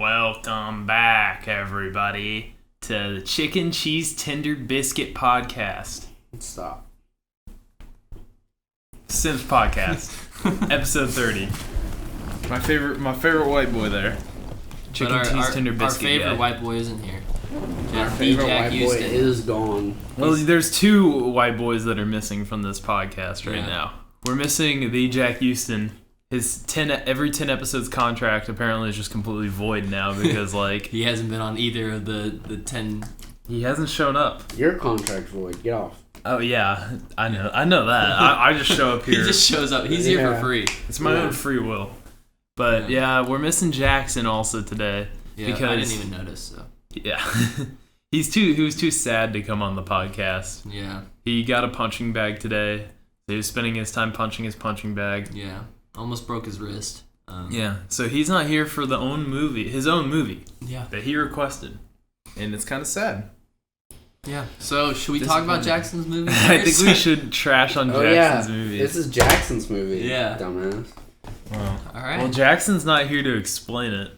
Welcome back, everybody, to the Chicken Cheese Tender Biscuit Podcast. Stop. Simps Podcast, episode 30. My favorite white boy there. Chicken Cheese Tender Biscuit. Our favorite guy. white boy isn't here. Our favorite white boy is gone. Well, there's two white boys that are missing from this podcast right now. We're missing the Jack Houston. His every 10 episodes contract apparently is just completely void now because he hasn't been on either of the 10. He hasn't shown up. Your contract's void. Get off. Oh yeah, I know that. I just show up here. He just shows up. He's here for free. It's my own free will. But yeah, we're missing Jackson also today. Yeah, because, I didn't even notice. So yeah, he was too sad to come on the podcast. Yeah, he got a punching bag today. So he was spending his time punching his punching bag. Yeah. Almost broke his wrist. So he's not here for his own movie that he requested. And it's kind of sad. Yeah. So should we talk about Jackson's movie? I think we should trash on Jackson's movie. This is Jackson's movie. Yeah. Dumbass. Wow. All right. Well, Jackson's not here to explain it.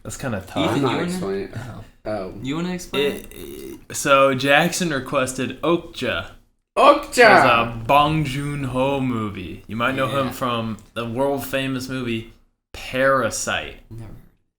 That's kind of tough. I'm not explaining it. Oh. You want to explain it? So Jackson requested Okja. Okja! It's a Bong Joon-ho movie. You might know him from the world-famous movie Parasite. Never.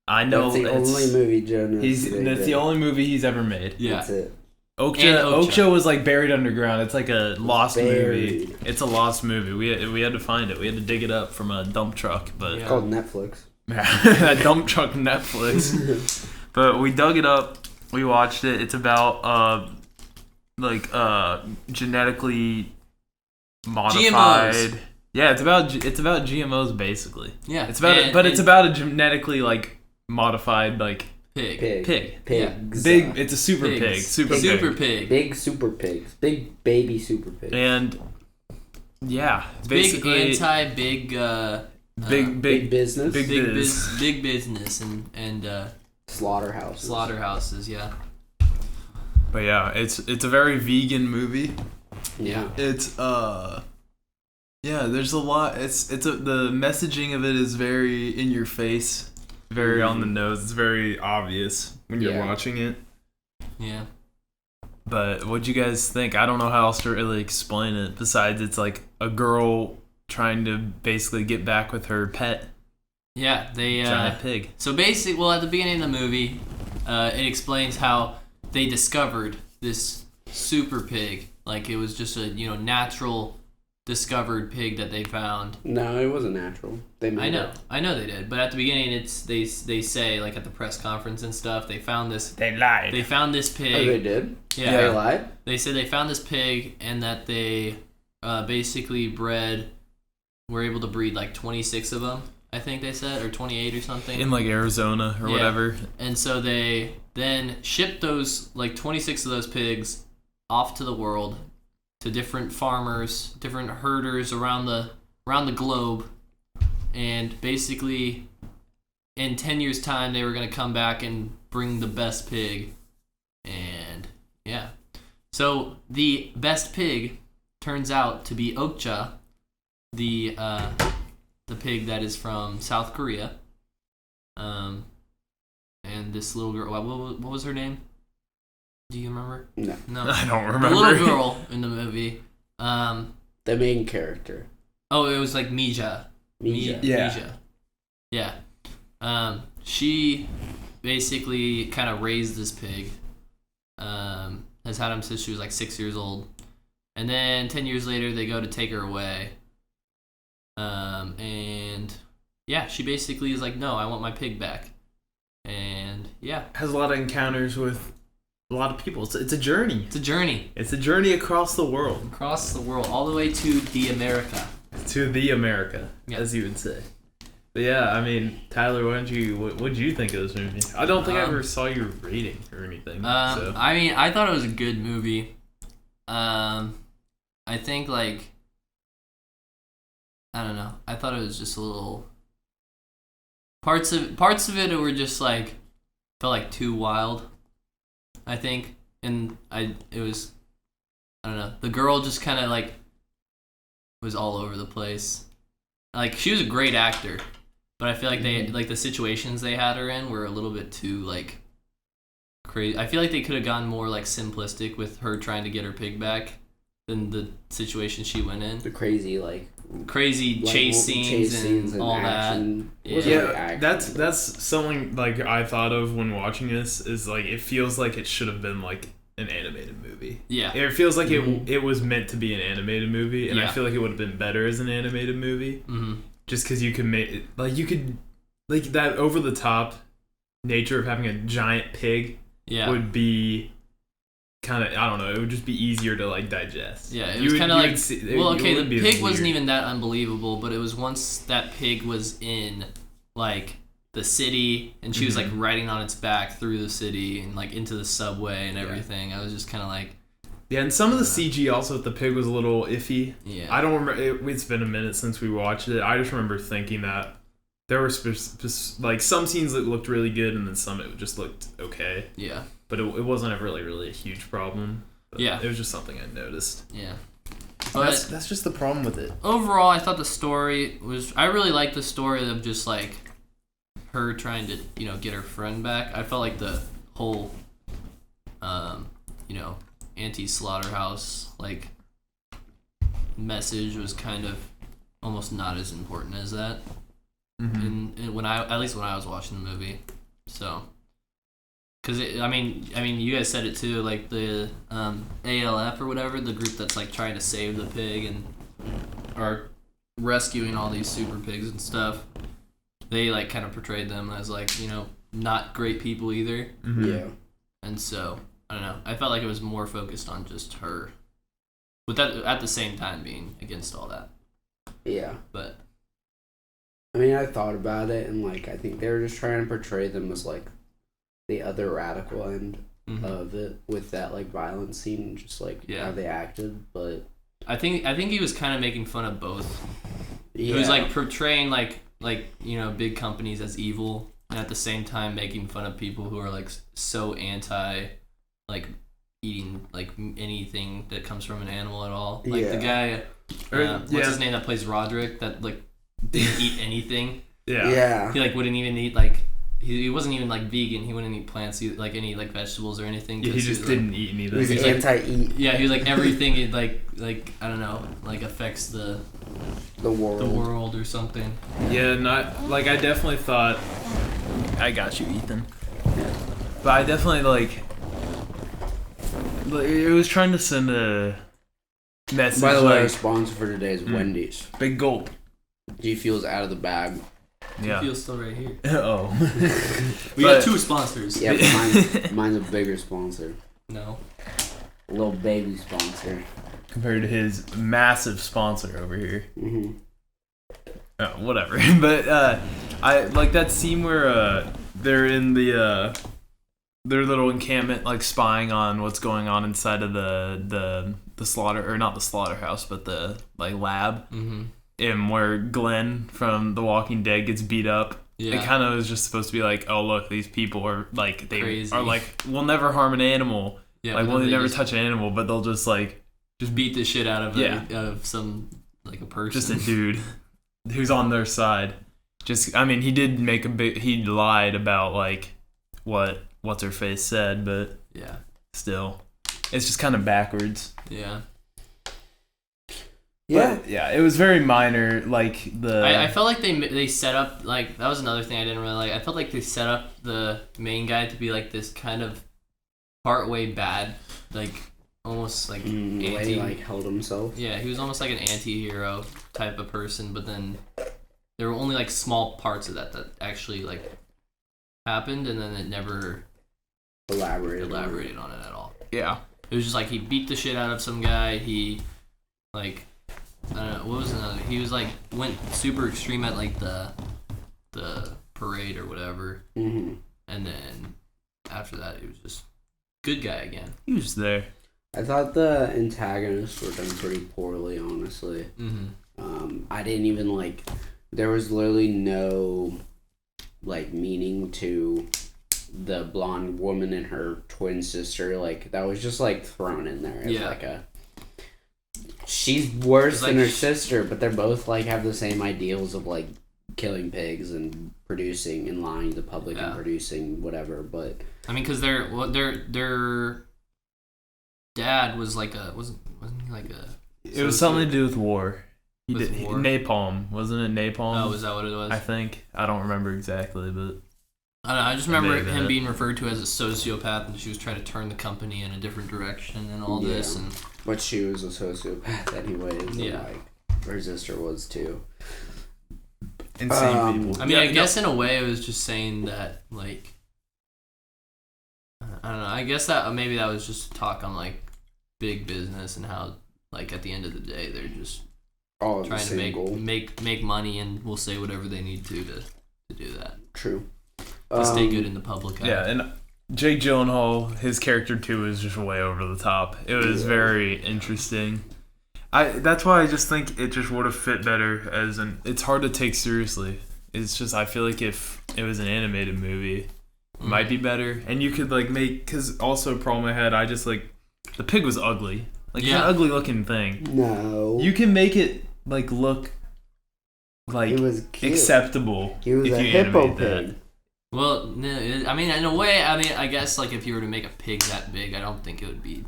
I know that's the only movie Jonas. That's the only movie he's ever made. Yeah. That's it. Okja was like buried underground. It's like a lost movie. It's a lost movie. We had to find it. We had to dig it up from a dump truck. But it's called Netflix. A dump truck Netflix. But we dug it up. We watched it. It's about genetically modified. GMOs. Yeah, it's about GMOs basically. Yeah. It's about it's about a genetically modified pig. Pig. Yeah. Big. It's a super Pigs. pig. Super pig. Big super pigs. Big baby super pigs. And yeah, basically Big big business. big business and slaughterhouses. Yeah. But yeah, it's a very vegan movie. Yeah. It's there's a lot. The messaging of it is very in your face, very on the nose. It's very obvious when you're watching it. Yeah. But what'd you guys think? I don't know how else to really explain it. Besides, it's like a girl trying to basically get back with her pet. Yeah, giant pig. So basically, at the beginning of the movie, it explains how they discovered this super pig. Like it was just a natural discovered pig that they found. No, it wasn't natural. They made it. I know they did. But at the beginning, they say like at the press conference and stuff, they found this. They lied. They found this pig. Oh, they did. Yeah. They lied. They said they found this pig and that they basically were able to breed like 26 of them. I think they said, or 28 or something. In like Arizona or whatever. And so they then shipped those, like 26 of those pigs off to the world, to different farmers, different herders around the globe. And basically, in 10 years' time, they were going to come back and bring the best pig. And yeah. So the best pig turns out to be Okja, the pig that is from South Korea. And this little girl, what was her name? Do you remember? No. I don't remember. The little girl in the movie. The main character. Oh, it was like Mija. Mija. Yeah. She basically kind of raised this pig. Has had him since she was like 6 years old. And then 10 years later, they go to take her away. And yeah, she basically is like, no, I want my pig back. And yeah. Has a lot of encounters with a lot of people. It's a journey. It's a journey. It's a journey across the world. Across the world, all the way to the America. To the America, as you would say. But yeah, I mean, Tyler, what'd you think of this movie? I don't think I ever saw your rating or anything. So. I mean, I thought it was a good movie. I think I don't know. I thought it was just a little. Parts of it were just felt like too wild. I think, and it was, I don't know. The girl just kind of was all over the place. Like she was a great actor. But I feel like they like the situations they had her in were a little bit too like crazy. I feel like they could have gone more like simplistic with her trying to get her pig back than the situation she went in. The crazy chase scenes and all action. That. Yeah, that's something like I thought of when watching this is like it feels like it should have been like an animated movie. Yeah. It feels like it was meant to be an animated movie, and I feel like it would have been better as an animated movie. Mm-hmm. Just because you could make it, like that over the top nature of having a giant pig would be kind of, I don't know, it would just be easier to like digest. Yeah, it was kind of like the pig wasn't even that unbelievable, but it was once that pig was in like the city and she was like riding on its back through the city and like into the subway and everything. I was just kind of like, yeah, and some of the CG also with the pig was a little iffy. Yeah. I don't remember, it's been a minute since we watched it. I just remember thinking that there were like some scenes that looked really good and then some it just looked okay. Yeah. But it wasn't really a huge problem. But yeah. It was just something I noticed. Yeah. But that's just the problem with it. Overall, I thought the story was, I really liked the story of just like her trying to, get her friend back. I felt like the whole, anti-slaughterhouse like message was kind of almost not as important as that. And at least when I was watching the movie, so because I mean you guys said it too, like the ALF or whatever, the group that's like trying to save the pig and are rescuing all these super pigs and stuff. They like kind of portrayed them as like not great people either. Yeah. And so I don't know. I felt like it was more focused on just her, with that at the same time being against all that. Yeah. But I mean, I thought about it, and like I think they were just trying to portray them as like the other radical end of it, with that like violent scene, just like how they acted. But I think he was kind of making fun of both. Yeah. He was like portraying like big companies as evil, and at the same time making fun of people who are like so anti like eating like anything that comes from an animal at all. Like the guy, what's his name that plays Roderick, that like didn't eat anything. Yeah. He like wouldn't even eat like he wasn't even like vegan. He wouldn't eat plants, like any like vegetables or anything. Yeah, he just didn't eat anything. He was anti-eat. Yeah, he was like everything. It like I don't know, like affects the world or something. Yeah, not like I definitely thought. I got you, Ethan. But I definitely like. It was trying to send a message. By the way, our sponsor for today is Wendy's. Big gulp. G Fuel's out of the bag. Yeah. G Fuel's still right here. Oh. We got two sponsors. Yeah, but mine's a bigger sponsor. No. A little baby sponsor. Compared to his massive sponsor over here. Oh, whatever. But I like that scene where they're in the their little encampment, like spying on what's going on inside of the slaughter, or not the slaughterhouse, but the like lab. And where Glenn from The Walking Dead gets beat up. Yeah. It kind of was just supposed to be like, oh look, these people are like crazy. Are like, we'll never harm an animal. Yeah, like we'll never touch an animal, but they'll just like beat the shit out of some like a person. Just a dude who's on their side. I mean, he did make he lied about like what's her face said, but still, it's just kind of backwards. Yeah. But, yeah, it was very minor. Like I felt like they set up, like, that was another thing I didn't really like. I felt like they set up the main guy to be like this kind of partway bad, like almost like way like held himself. Yeah, he was almost like an anti-hero type of person, but then there were only like small parts of that actually like happened, and then it never elaborated on it at all. Yeah, it was just like he beat the shit out of some guy. He like. I don't know, what was another? He was like, went super extreme at like the parade or whatever. And then after that, he was just good guy again. He was there. I thought the antagonists were done pretty poorly, honestly. I didn't even like, there was literally no like meaning to the blonde woman and her twin sister. Like, that was just like thrown in there as like a... She's worse than her sister, but they're both like have the same ideals of like killing pigs and producing and lying to the public and producing whatever. But I mean, because their dad was like wasn't he like a? It was something to do with war. War? Napalm, wasn't it? Napalm. Oh, is that what it was? I think. I don't remember exactly, but I don't know. I just remember him being referred to as a sociopath, and she was trying to turn the company in a different direction and all this. And but she was a sociopath anyways. Yeah. And, her sister was too. Insane people. I mean, I guess in a way it was just saying that, like, I don't know. I guess that maybe that was just talk on like big business and how, like, at the end of the day they're just trying to make money and will say whatever they need to do that. True. To stay good in the public eye. Yeah, and Jake Gyllenhaal, his character too was just way over the top. It was very interesting. That's why I just think it just would have fit better it's hard to take seriously. It's just, I feel like if it was an animated movie, it might be better. And you could like because also a problem I had, I just like, the pig was ugly. Like, it's an ugly looking thing. No. You can make it like look like it was cute. Acceptable. He was if a you hippo animate pig. That. Well, I mean, in a way, I guess like if you were to make a pig that big, I don't think it would be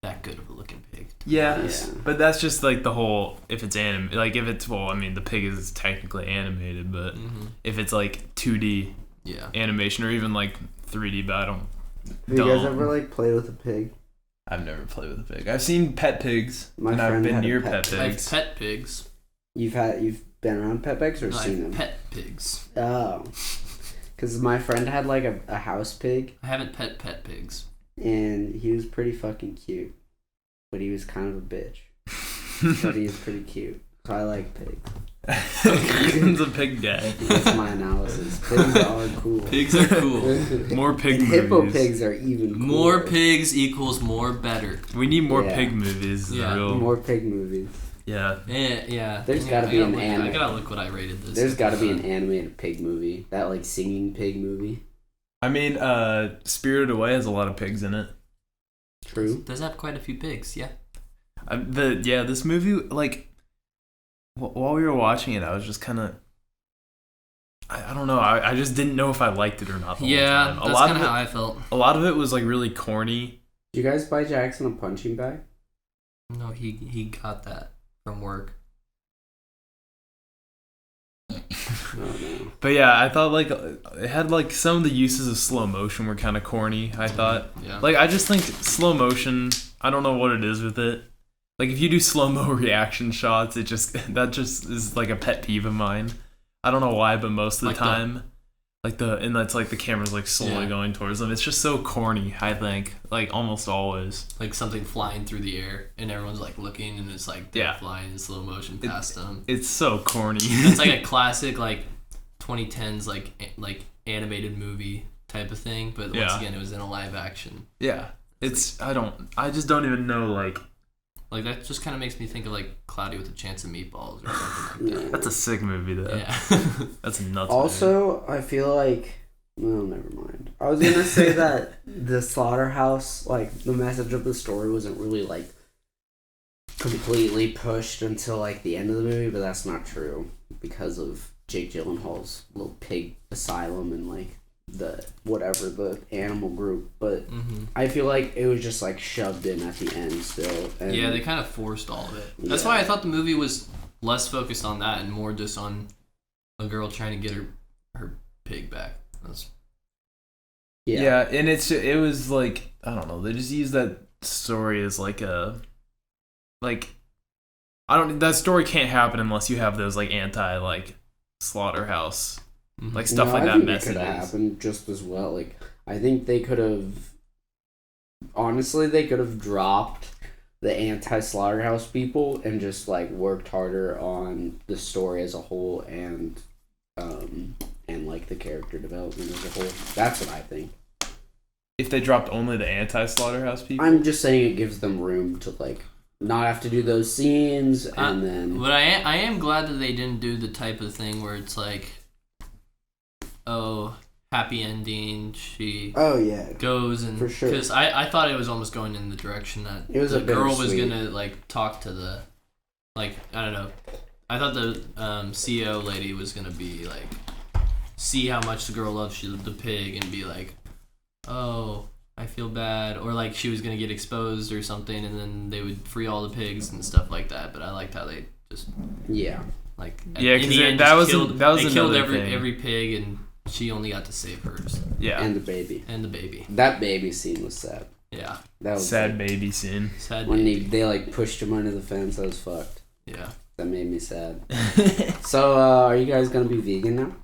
that good of a looking pig. Yeah, but that's just like the whole, if it's like if it's, well, I mean, the pig is technically animated, but if it's like 2D animation or even like 3D, but I don't. Have you guys ever like played with a pig? I've never played with a pig. I've seen pet pigs, and I've been near pet pigs. I've pet pigs. You've been around pet pigs or seen them? Pet pigs. Oh. Because my friend had like a house pig. I haven't pet pigs. And he was pretty fucking cute. But he was kind of a bitch. But he was pretty cute. So I like pigs. Ethan's a pig guy. That's my analysis. Pigs are cool. Pigs are cool. More pig movies. Hippo pigs are even cooler. More pigs equals more better. We need more pig movies. Yeah. More pig movies. Yeah. Yeah. There's gotta be an anime. I gotta look what I rated this. There's gotta be an animated pig movie. That like singing pig movie. I mean, Spirited Away has a lot of pigs in it. True. Does have quite a few pigs, yeah. This movie, like, while we were watching it, I was just kind of, I don't know, I just didn't know if I liked it or not the whole time. That's kind of how I felt. A lot of it was like really corny. Did you guys buy Jackson a punching bag? No, he got that from work. But yeah, I thought like it had like some of the uses of slow motion were kind of corny. I thought, like, I just think slow motion, I don't know what it is with it. Like, if you do slow mo reaction shots, that just is like a pet peeve of mine. I don't know why, but most of the time, and that's like the camera's like slowly going towards them. It's just so corny. I think, like, almost always, like something flying through the air and everyone's like looking and it's like flying in slow motion past them. It's so corny. It's like a classic like 2010s like animated movie type of thing, but once again, it was in a live action. Yeah, I just don't even know like that just kind of makes me think of like Cloudy with a Chance of Meatballs or something like that. That's a sick movie though. Yeah. That's a nuts. Also, movie. I feel like, well, never mind. I was gonna say that the slaughterhouse, like the message of the story wasn't really like completely pushed until like the end of the movie, but that's not true because of Jake Gyllenhaal's little pig asylum and like the animal group, but I feel like it was just like shoved in at the end still. And they kind of forced all of it. That's why I thought the movie was less focused on that and more just on a girl trying to get her pig back. Yeah, and it was like, I don't know, they just used that story as like that story can't happen unless you have those like anti like slaughterhouse like stuff like that message. It could have happened just as well. Like, I think they could have dropped the anti-slaughterhouse people and just like worked harder on the story as a whole and like the character development as a whole. That's what I think. If they dropped only the anti-slaughterhouse people? I'm just saying it gives them room to like not have to do those scenes and then. But I am glad that they didn't do the type of thing where it's like, oh, happy ending. She goes and for sure, because I thought it was almost going in the direction that it was the girl was gonna like talk to the, like, I don't know, I thought the CEO lady was gonna be like, see how much the girl loves the pig and be like, oh, I feel bad, or like she was gonna get exposed or something, and then they would free all the pigs and stuff like that. But I liked how they just like because they killed every pig, and she only got to save hers. Yeah, and the baby. That baby scene was sad. Yeah, that was sad baby scene. Sad when baby. they like pushed him under the fence. That was fucked. Yeah, that made me sad. So, are you guys gonna be vegan now?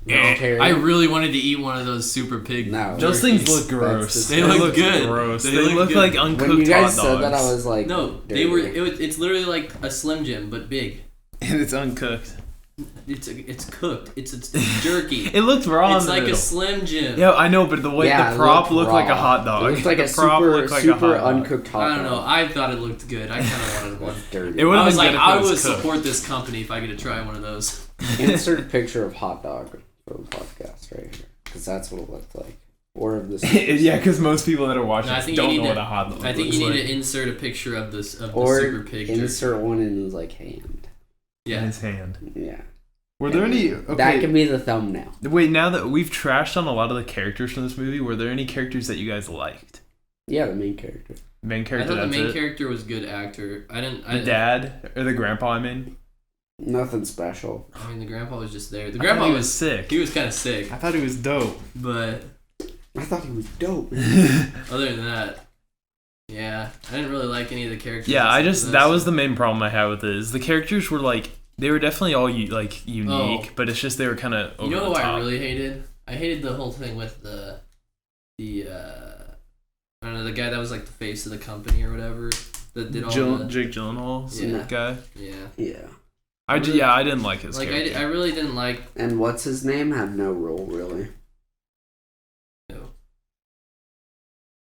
I really wanted to eat one of those super pig. No, those things look gross. They look good. Gross. They look good. like uncooked hot dogs. When you guys said that, I was like, no, they were. It's literally like a Slim Jim but big, and it's uncooked. It's cooked. It's jerky. It looked raw. It's like a Slim Jim. Yeah, I know, but the way the prop looked like a hot dog. It looked like super uncooked hot dog. I don't know. I thought it looked good. I kind of wanted one. Dirty. It I was like, I would support this company if I get to try one of those. Insert a picture of hot dog for the podcast right here, because that's what it looked like. Or of this. Yeah, because most people that are watching don't know what a hot dog looks like. I think you need to insert a picture of this the super pig. Or insert one in his like hand. Yeah, in his hand. Yeah. Were there any... Okay. That could be the thumbnail. Wait, now that we've trashed on a lot of the characters from this movie, were there any characters that you guys liked? Yeah, the main character. Main character, I thought the main character was good actor. The dad? Or the grandpa, I mean? Nothing special. I mean, the grandpa was just there. The grandpa was sick. He was kind of sick. I thought he was dope. But... I thought he was dope. Other than that... Yeah, I didn't really like any of the characters. Yeah, that was the main problem I had with it, is the characters were like... They were definitely all unique, but it's just they were kind of over You know the what top. I really hated? I hated the whole thing with the I don't know, the guy that was like the face of the company or whatever that did all Jake Gyllenhaal's guy. Yeah. I didn't like his character. I really didn't like. And what's his name? Had no role really. No.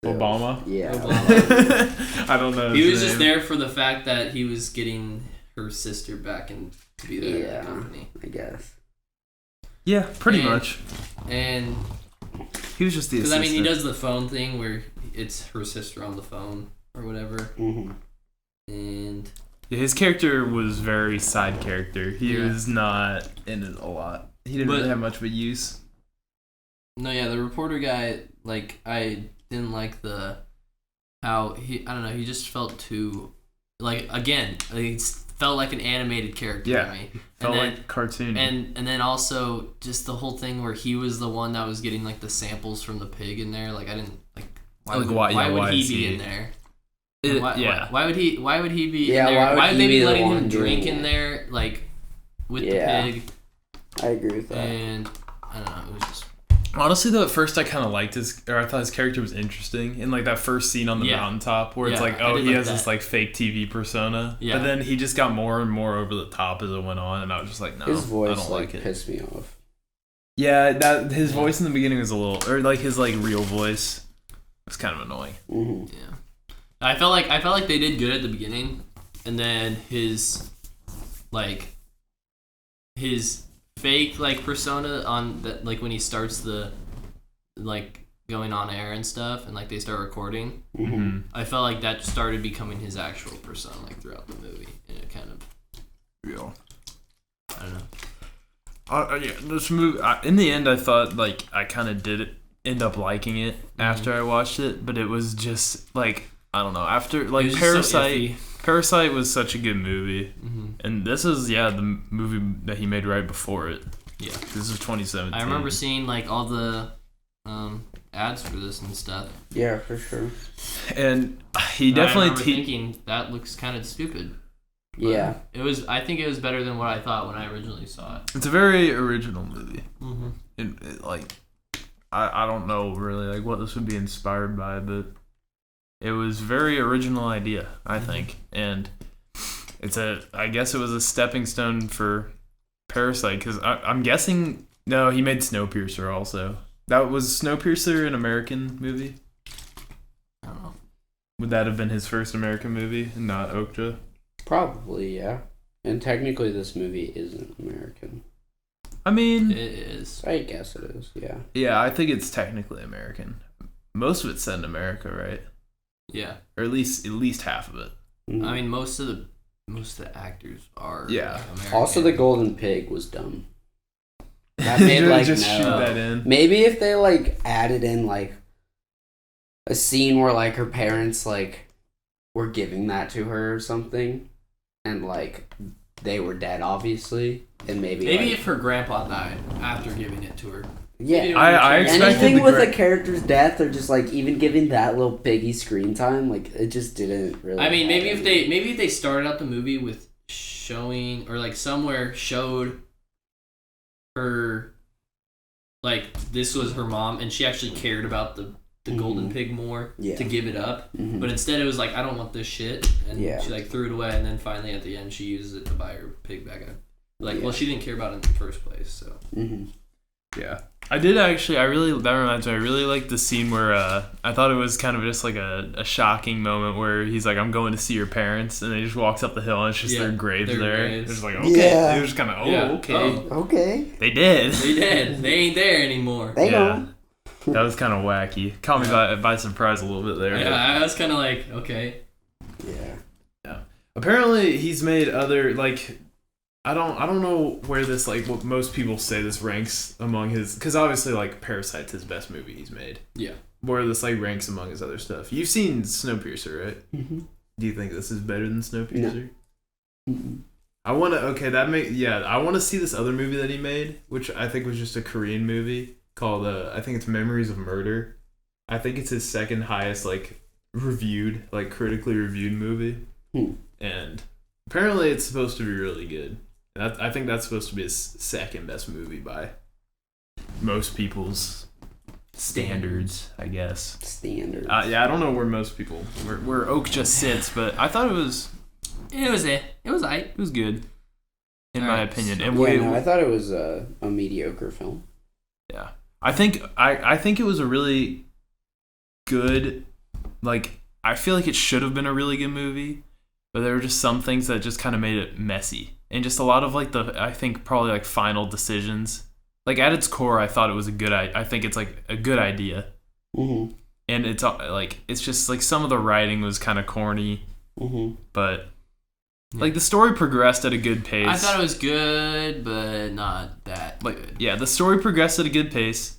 Obama. Yeah. Obama. I don't know. He was just there for the fact that he was getting her sister back and to be there in the company. I guess. Yeah, pretty much. And he was just the assistant. Because I mean, he does the phone thing where it's her sister on the phone or whatever. Mm-hmm. And his character was very side character. He was not in it a lot. He didn't really have much of a use. No, yeah, the reporter guy, like, I didn't like how he, I don't know, he just felt too, like, again, he felt like an animated character to me. Felt like cartoony. And then also just the whole thing where he was the one that was getting, like, the samples from the pig in there. Like, I didn't, like, why would he be in there? Why would he be in there? Why would they be letting him drink in there, like, with the pig? I agree with that. And, I don't know, it was just... Honestly, though, at first I kind of liked I thought his character was interesting in like that first scene on the mountaintop where it's like, oh, he has this like fake TV persona. Yeah. But then he just got more and more over the top as it went on, and I was just like, no, his voice I don't like it. Pissed me off. Yeah, his voice in the beginning was a little, or like his like real voice was kind of annoying. Mm-hmm. Yeah, I felt like they did good at the beginning, and then his fake like persona on that, like when he starts the like going on air and stuff and like they start recording, I felt like that started becoming his actual persona like throughout the movie, and it kind of I don't know. This movie in the end I thought like I kind of did end up liking it after I watched it, but it was just like I don't know, after like Parasite was such a good movie, and this is the movie that he made right before it. Yeah, this is 2017. I remember seeing like all the ads for this and stuff. Yeah, for sure. And he definitely. I remember thinking that looks kind of stupid. Yeah, it was. I think it was better than what I thought when I originally saw it. It's a very original movie. Like, I don't know really like what this would be inspired by, but. It was a very original idea, I think, and I guess it was a stepping stone for Parasite, because I'm guessing, no, he made Snowpiercer also. That was Snowpiercer an American movie? I don't know. Would that have been his first American movie, and not Okja? Probably, yeah. And technically this movie isn't American. I mean... It is. I guess it is, yeah. Yeah, I think it's technically American. Most of it's set in America, right? Yeah, or at least half of it. I mean, most of the most of the actors are. Yeah. like, American. Also, the golden pig was dumb. That made like just no. shoot that in. Maybe if they like added in like a scene where like her parents like were giving that to her or something, and like they were dead, obviously, and maybe like, if her grandpa died after giving it to her. yeah. I expected Anything the with a character's death or just like even giving that little piggy screen time, like it just didn't really. I mean, maybe happen. if they started out the movie with showing or like somewhere showed her like this was her mom and she actually cared about the golden pig more to give it up, but instead it was like, I don't want this shit, and she like threw it away, and then finally at the end she uses it to buy her pig back up. Like, well, she didn't care about it in the first place, so. Yeah. I did actually, that reminds me, I really liked the scene where, I thought it was kind of just like a shocking moment where he's like, I'm going to see your parents, and he just walks up the hill and it's just their graves there. It's just like, okay. Yeah. It was kind of, okay. Okay. They did. They ain't there anymore. They don't. That was kind of wacky. Caught me by surprise a little bit there. Yeah, I was kind of like, okay. Yeah. Apparently, he's made other, like, I don't know where this, like, what most people say this ranks among his, because obviously, like, Parasite's his best movie he's made. Yeah. Where this, like, ranks among his other stuff. You've seen Snowpiercer, right? Do you think this is better than Snowpiercer? No. I want to, I want to see this other movie that he made, which I think was just a Korean movie called, I think it's Memories of Murder. I think it's his second highest, like, critically reviewed movie. And apparently it's supposed to be really good. I think that's supposed to be his second best movie by most people's standards, I guess. Standards. Yeah, I don't know where most people, where Okja sits, but I thought it was... It was aight. It was good, in my opinion. And I thought it was a mediocre film. Yeah. I think it was a really good, like, I feel like it should have been a really good movie, but there were just some things that just kind of made it messy. And just a lot of, like, I think probably, like, final decisions. Like, at its core, I thought it was I think it's, like, a good idea. And it's, like, it's just, like, some of the writing was kind of corny. But, like, the story progressed at a good pace. I thought it was good, but not that like, good. Yeah, the story progressed at a good pace.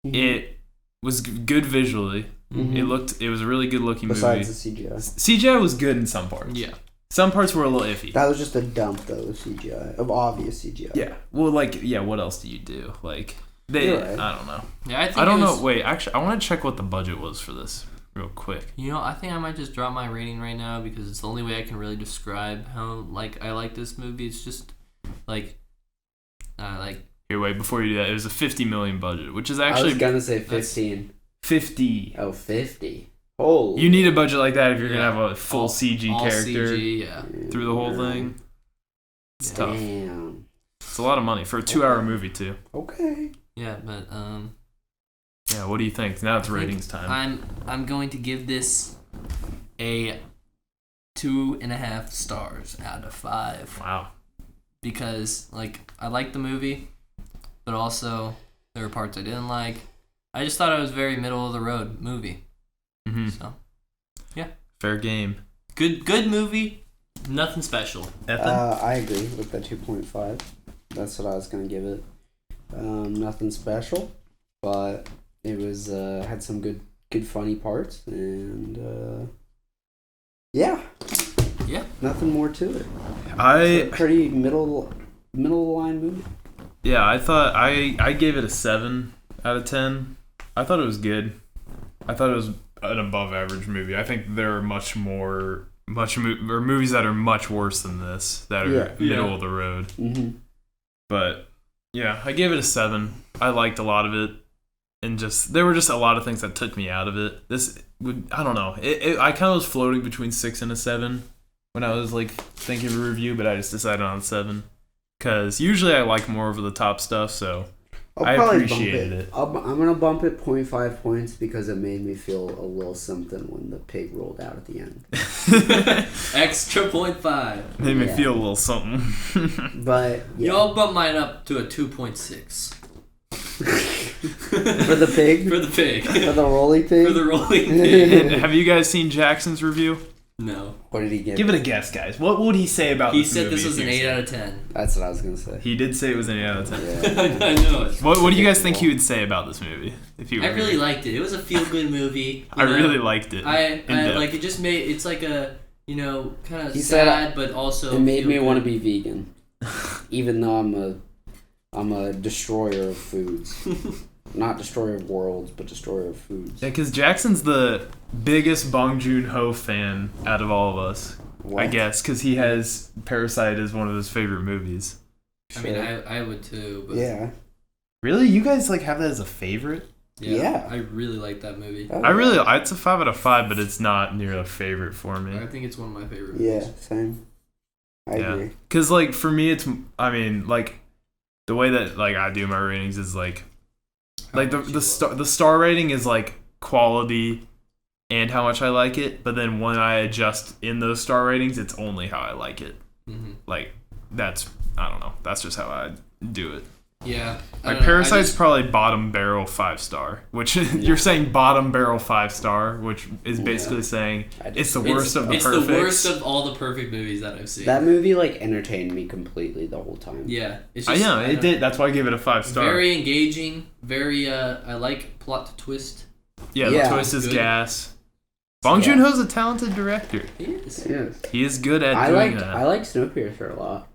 It was good visually. It was a really good looking movie. Besides the CGI. CGI was good in some parts. Yeah. Some parts were a little iffy. That was just a dump, though, of CGI. Of obvious CGI. Yeah. Well, like, yeah, what else do you do? Like, You're right. I don't know. Yeah, I don't know. Wait, actually, I want to check what the budget was for this real quick. You know, I think I might just drop my rating right now because it's the only way I can really describe how, like, I like this movie. It's just, like... Here, wait, before you do that, it was a $50 million budget, which is actually... I was gonna say 15. 50. Oh, 50. Holy. You need a budget like that if you're gonna have a full CG character CG, through the whole thing. It's tough. Damn. It's a lot of money for a 2-hour movie too. Okay. Yeah, but yeah, what do you think? Now it's ratings time. I'm going to give this a 2.5 stars out of 5. Wow. Because, like, I liked the movie, but also there were parts I didn't like. I just thought it was a very middle of the road movie. So, yeah. Fair game. Good movie. Nothing special. I agree with the 2.5. That's what I was gonna give it. Nothing special, but it was had some good funny parts, and yeah, nothing more to it. It's a pretty middle line movie. Yeah, I thought I gave it a 7 out of 10. I thought it was good. I thought it was an above average movie. I think there are movies that are much worse than this that are middle of the road. But yeah, I gave it a 7. I liked a lot of it, and there were just a lot of things that took me out of it. I don't know. I kind of was floating between 6 and a 7 when I was like thinking of a review, but I just decided on 7 because usually I like more over the top stuff. So I appreciated it. I'm gonna bump it 0.5 points because it made me feel a little something when the pig rolled out at the end. Extra 0.5. Made me feel a little something. But You all bump mine up to a 2.6. For the pig? For the pig. For the rolly pig? For the rolling pig. Have you guys seen Jackson's review? No. What did he give? Give it a guess, guys. What would he say about He this movie? said this was if an you 8 said- out of 10. That's what I was gonna say. He did say it was an 8 out of 10. Yeah. I know it. What do you guys think he would say about this movie? If you I really liked it. It was a feel-good movie. I really liked it. I In-depth. like it. Just made it's like a kind of He said, sad, but also It made me feel want to good. be vegan, even though I'm a destroyer of foods. Not destroyer of worlds, but destroyer of foods. Yeah, because Jackson's the biggest Bong Joon-ho fan out of all of us, What? I guess, because he has Parasite as one of his favorite movies. I mean, I would too. But Yeah. Really? You guys like have that as a favorite? Yeah. I really like that movie. Oh, It's a 5 out of 5, but it's not near a favorite for me. I think it's one of my favorite Yeah, movies. same. I agree. Because, like, for me, the way that, like, I do my ratings is, like the star rating is, like, quality and how much I like it, but then when I adjust in those star ratings, it's only how I like it. Mm-hmm. Like, I don't know. That's just how I do it. Yeah. Like, Parasite's probably bottom barrel 5-star, which you're saying bottom barrel 5-star, which is basically saying it's the worst of the perfect. It's the worst of all the perfect movies that I've seen. That movie like entertained me completely the whole time. Yeah. It's I just, know, it did. That's why I gave it a 5-star. Very engaging. Very, I like plot to twist. Yeah, Yeah. the twist is Good. gas. Bong Yeah. Joon-ho's a talented director. He is. Yes. He is good at I doing like that. Snowpiercer a lot.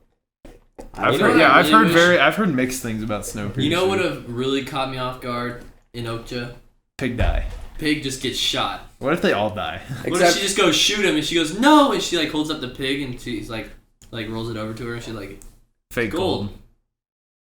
I've know heard, what I I've really heard wish- I've heard mixed things about Snowpiercer. You know what would have really caught me off guard in Okja? Pig die. Pig just gets shot. What if they all die? What if Except she just goes shoot him and she goes no and she like holds up the pig and she's like rolls it over to her and she's like Fake gold. gold.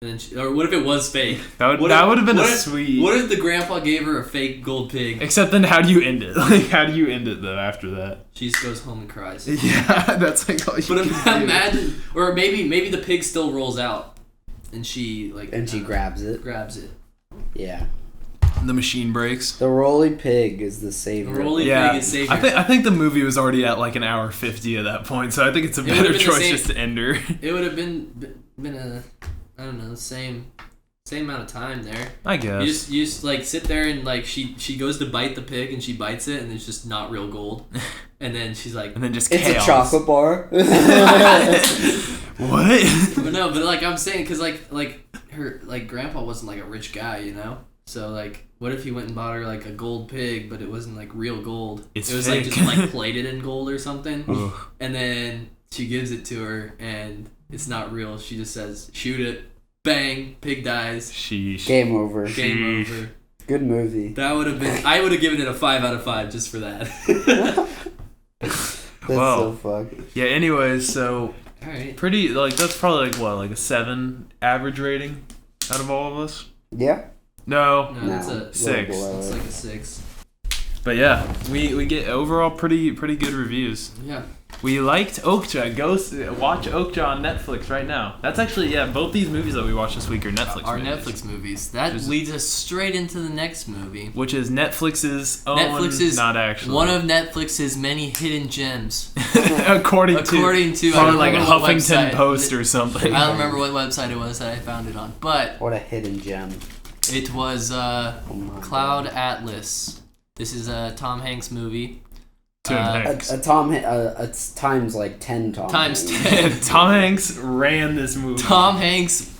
And then or what if it was fake? That would What that if- would have been what a if- sweet. What if the grandpa gave her a fake gold pig? Except then, how do you end it? Like, how do you end it though after that? She just goes home and cries. Yeah, that's like all you But can do. imagine, or maybe the pig still rolls out, and she grabs it. grabs it. Yeah. The machine breaks. The Roly Pig is the The savior. Roly Yeah, pig is savior. I think the movie was already at like an hour 50 at that point, so I think it's a would've better been the choice same- just to end her. It would have been a I don't know the same amount of time there. I guess. You just like sit there and like she goes to bite the pig and she bites it and it's just not real gold, and then she's like, And then just It's chaos. a chocolate bar. What? but no, but like I'm saying, cause like her like grandpa wasn't like a rich guy, you know. So like, what if he went and bought her like a gold pig, but it wasn't like real gold? It's it was fake. like just like plated in gold or something. Ugh. And then she gives it to her and it's not real. She just says, "Shoot it." Bang, pig dies. Sheesh. Game over. Game Sheesh. over. Good movie. That would have been. I would have given it a 5 out of 5 just for that. That's Wow. so fucked. Yeah, anyways, so All right. pretty, like, that's probably like what, like a 7 average rating out of all of us? Yeah. No. No, that's a Six. It's like a 6. But yeah, we get overall pretty good reviews. Yeah. We liked Okja. Go watch Okja on Netflix right now. That's actually, both these movies that we watched this week are Netflix Our movies. Netflix movies. That Just- leads us straight into the next movie. Which is Netflix's own, Netflix's not actually. one of Netflix's many hidden gems. according to I probably don't like a remember what Huffington website. Post or something. I don't remember what website it was that I found it on, but What a hidden gem. it was Oh my Cloud God. Atlas. This is a Tom Hanks movie. Tom Hanks. It's times like 10 Tom. Times Hanks. 10. Tom Hanks ran this movie. Tom Hanks.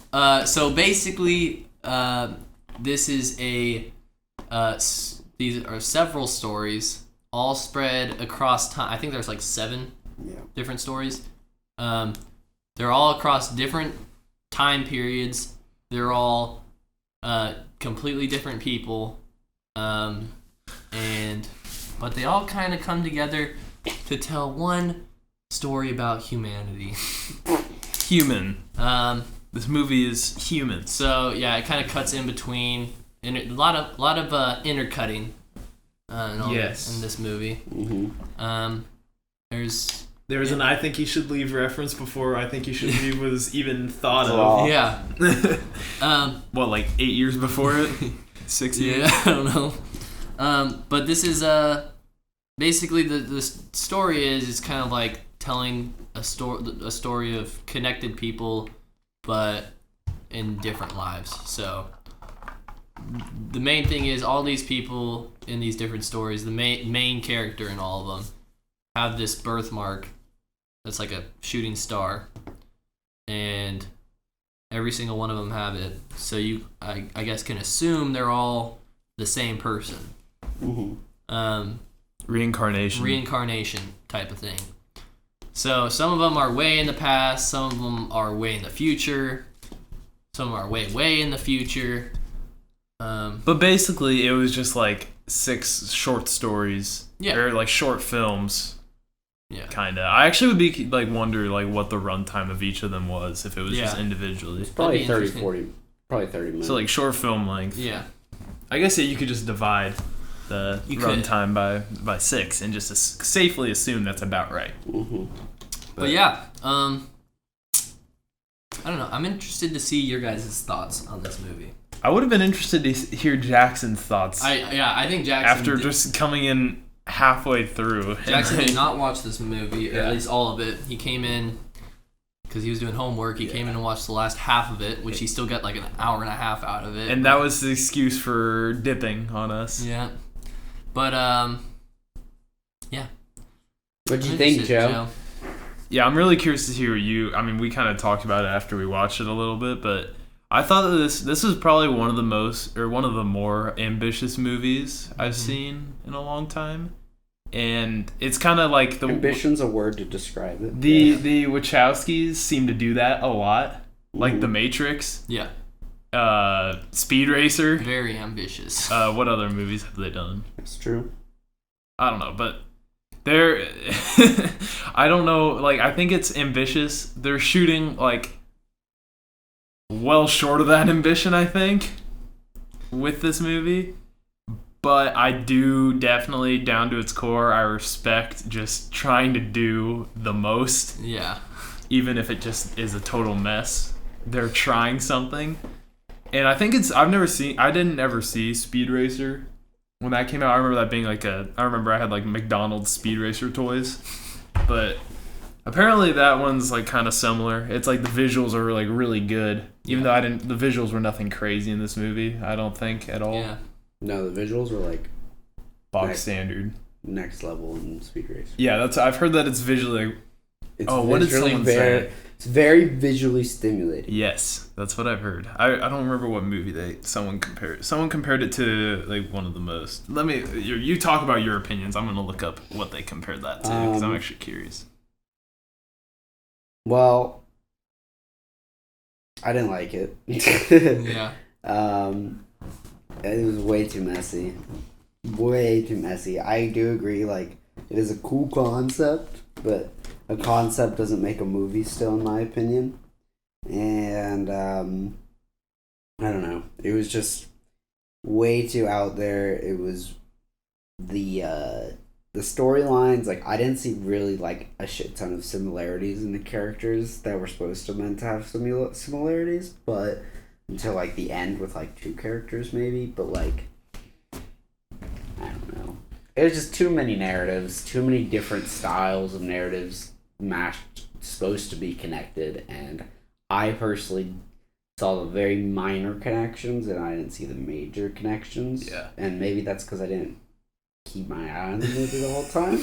So basically, this is a. These are several stories, all spread across time. I think there's like 7 different stories. They're all across different time periods. They're all completely different people, but they all kind of come together to tell one story about humanity. Human. This movie is human. So yeah, it kind of cuts in between, and a lot of intercutting. Yes. In this movie. Mm-hmm. There was an I think you should leave reference before I think you should leave was even thought of. Yeah. What, like 8 years before it? 6 years? Yeah, I don't know. But this is basically the story is it's kind of like telling a story of connected people, but in different lives. So the main thing is all these people in these different stories. The main character in all of them have this birthmark that's like a shooting star, and every single one of them have it. So I guess, can assume they're all the same person. Mm-hmm. Reincarnation Type of thing. So some of them are way in the past, some of them are way in the future, some of them are way in the future. But basically, it was just like 6 short stories. Yeah. Or like short films. Yeah. Kinda. I actually would be like wonder like what the runtime of each of them was if it was just individually. It's probably 30 minutes. So like short film length. Yeah. I guess you could just divide the runtime by 6 and just safely assume that's about right. Mm-hmm. But yeah, I don't know. I'm interested to see your guys' thoughts on this movie. I would have been interested to hear Jackson's thoughts. I think Jackson after just coming in halfway through. Jackson did not watch this movie, or at least all of it. He came in because he was doing homework. He came in and watched the last half of it, which he still got like an hour and a half out of it. And that was the excuse for dipping on us. Yeah. But, yeah. What'd you think, Joe? Yeah, I'm really curious to hear I mean, we kind of talked about it after we watched it a little bit, but I thought that this was probably one of the more ambitious movies I've seen in a long time. And it's kind of like ambition's a word to describe it. The Wachowskis seem to do that a lot, like The Matrix. Yeah. Speed Racer. Very ambitious. What other movies have they done? That's true. I don't know, but they're I don't know, like I think it's ambitious. They're shooting like well short of that ambition, I think, with this movie. But I do definitely, down to its core, I respect just trying to do the most. Yeah. Even if it just is a total mess. They're trying something. And I think I didn't ever see Speed Racer. When that came out, I remember that being like I remember I had like McDonald's Speed Racer toys. But apparently that one's like kind of similar. It's like the visuals are like really good. Even though the visuals were nothing crazy in this movie, I don't think at all. Yeah. No, the visuals were like box standard. Next level in Speed Racer. Yeah, I've heard that it's visually what did someone say? It's very visually stimulating. Yes, that's what I've heard. I don't remember what movie someone compared it to like one of the most. You talk about your opinions. I'm going to look up what they compared that to because I'm actually curious. Well, I didn't like it. Yeah. It was way too messy. Way too messy. I do agree, like, it is a cool concept, but a concept doesn't make a movie still, in my opinion. And, I don't know. It was just way too out there. It was the storylines, like, I didn't see really, like, a shit ton of similarities in the characters that were supposed to meant to have similarities, but until, like, the end with, like, 2 characters, maybe, but, like, I don't know. It was just too many narratives, too many different styles of narratives mashed, supposed to be connected, and I personally saw the very minor connections, and I didn't see the major connections. Yeah. And maybe that's because I didn't keep my eye on the movie the whole time.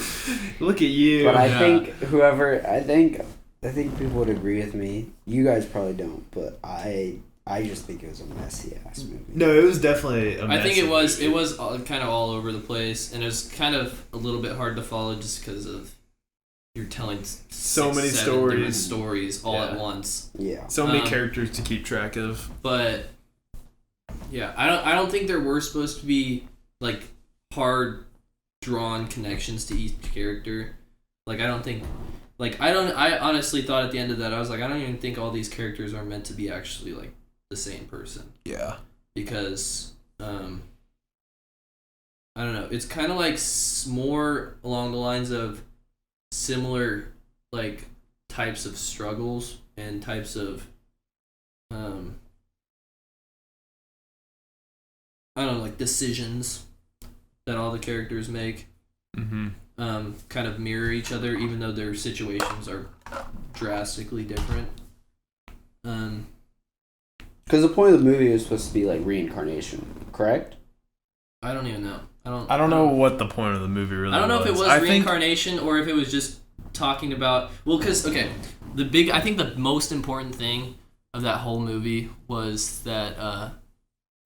Look at you. But I think I think people would agree with me. You guys probably don't, but I just think it was a messy ass movie. No, it was definitely a messy I think it was movie. kind of all over the place, and it was kind of a little bit hard to follow just because of you're telling so many stories all at once. Yeah. So many characters to keep track of. But yeah, I don't think there were supposed to be like hard drawn connections to each character. Like I honestly thought at the end of that I was like I don't even think all these characters are meant to be actually like the same person. Yeah. Because I don't know, it's kind of like more along the lines of similar like types of struggles and types of I don't know, like decisions that all the characters make. Mm-hmm. Kind of mirror each other even though their situations are drastically different. Because the point of the movie is supposed to be like reincarnation, correct? I don't even know. I don't know what the point of the movie really was. I don't know if it was reincarnation or if it was just talking about... Well, because, okay, I think the most important thing of that whole movie was that,